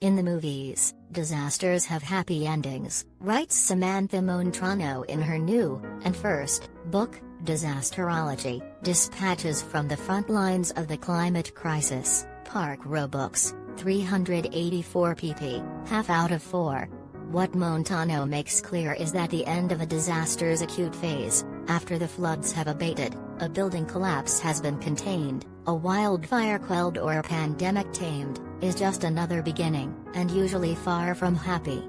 In the movies, disasters have happy endings, writes Samantha Montano in her new, and first, book, Disasterology, Dispatches from the Frontlines of the Climate Crisis, Park Row Books, 384 pp, half out of 4. What Montano makes clear is that the end of a disaster's acute phase, after the floods have abated, a building collapse has been contained, a wildfire quelled or a pandemic tamed, is just another beginning, and usually far from happy.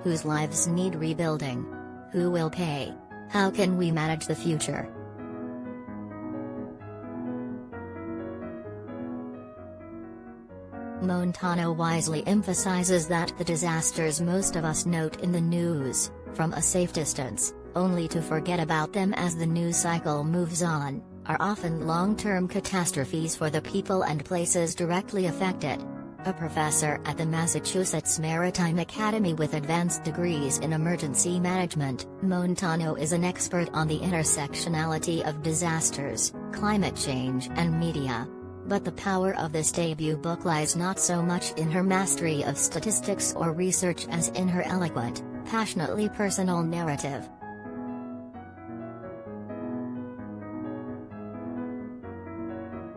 Whose lives need rebuilding? Who will pay? How can we manage the future? Montano wisely emphasizes that the disasters most of us note in the news, from a safe distance, only to forget about them as the news cycle moves on, are often long-term catastrophes for the people and places directly affected. A professor at the Massachusetts Maritime Academy with advanced degrees in emergency management, Montano is an expert on the intersectionality of disasters, climate change and media. But the power of this debut book lies not so much in her mastery of statistics or research as in her eloquent, passionately personal narrative.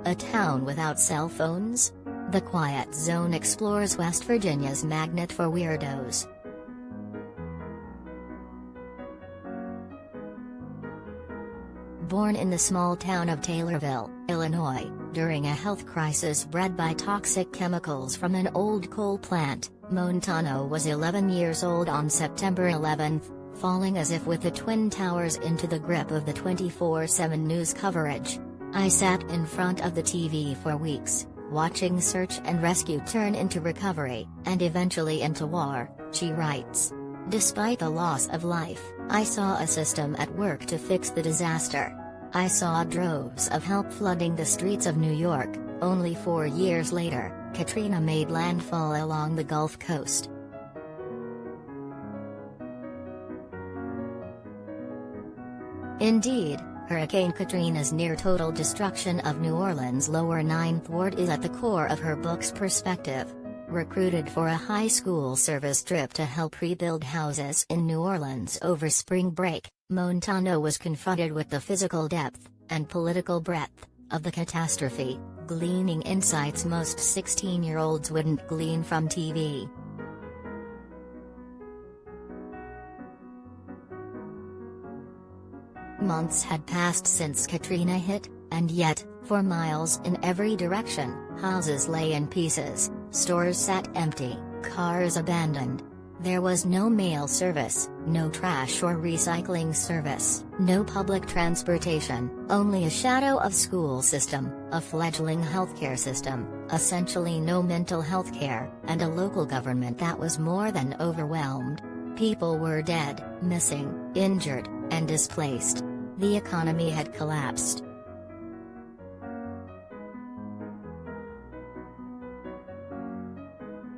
A town without cell phones? The Quiet Zone explores West Virginia's magnet for weirdos. Born in the small town of Taylorville, Illinois, during a health crisis bred by toxic chemicals from an old coal plant, Montano was 11 years old on September 11, falling as if with the Twin Towers into the grip of the 24/7 news coverage. I sat in front of the TV for weeks, watching search and rescue turn into recovery, and eventually into war, she writes. Despite the loss of life, I saw a system at work to fix the disaster. I saw droves of help flooding the streets of New York. Only 4 years later, Katrina made landfall along the Gulf Coast. Indeed, Hurricane Katrina's near-total destruction of New Orleans' lower Ninth Ward is at the core of her book's perspective. Recruited for a high school service trip to help rebuild houses in New Orleans over spring break, Montano was confronted with the physical depth, and political breadth, of the catastrophe, gleaning insights most 16-year-olds wouldn't glean from TV. Months had passed since Katrina hit, and yet, for miles in every direction, houses lay in pieces, stores sat empty, cars abandoned. There was no mail service, no trash or recycling service, no public transportation, only a shadow of school system, a fledgling healthcare system, essentially no mental health care, and a local government that was more than overwhelmed. People were dead, missing, injured, and displaced. The economy had collapsed.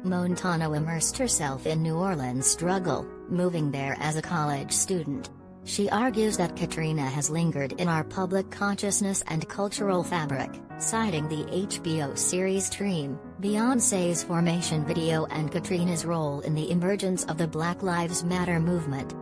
Montano immersed herself in New Orleans' struggle, moving there as a college student. She argues that Katrina has lingered in our public consciousness and cultural fabric, citing the HBO series Dream, Beyoncé's Formation video and Katrina's role in the emergence of the Black Lives Matter movement.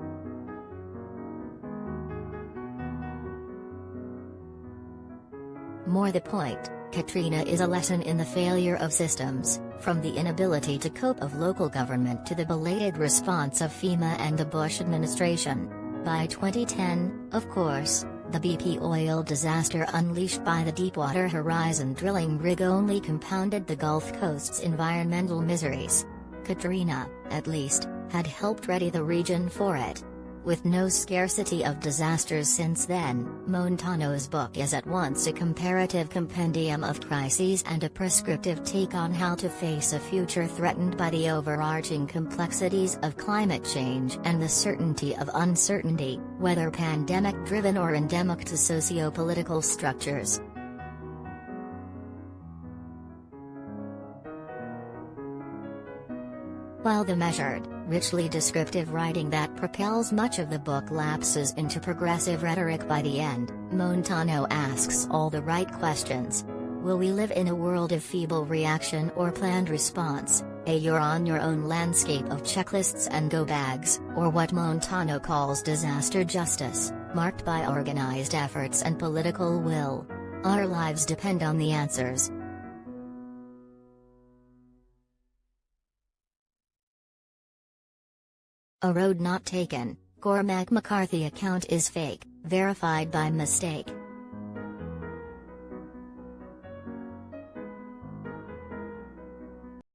More the point, Katrina is a lesson in the failure of systems, from the inability to cope of local government to the belated response of FEMA and the Bush administration. By 2010, of course, the BP oil disaster unleashed by the Deepwater Horizon drilling rig only compounded the Gulf Coast's environmental miseries. Katrina, at least, had helped ready the region for it. With no scarcity of disasters since then, Montano's book is at once a comparative compendium of crises and a prescriptive take on how to face a future threatened by the overarching complexities of climate change and the certainty of uncertainty, whether pandemic-driven or endemic to socio-political structures. While the measured, richly descriptive writing that propels much of the book lapses into progressive rhetoric by the end, Montano asks all the right questions. Will we live in a world of feeble reaction or planned response, a you're-on-your-own landscape of checklists and go-bags, or what Montano calls disaster justice, marked by organized efforts and political will? Our lives depend on the answers. A road not taken, Cormac McCarthy account is fake, verified by mistake.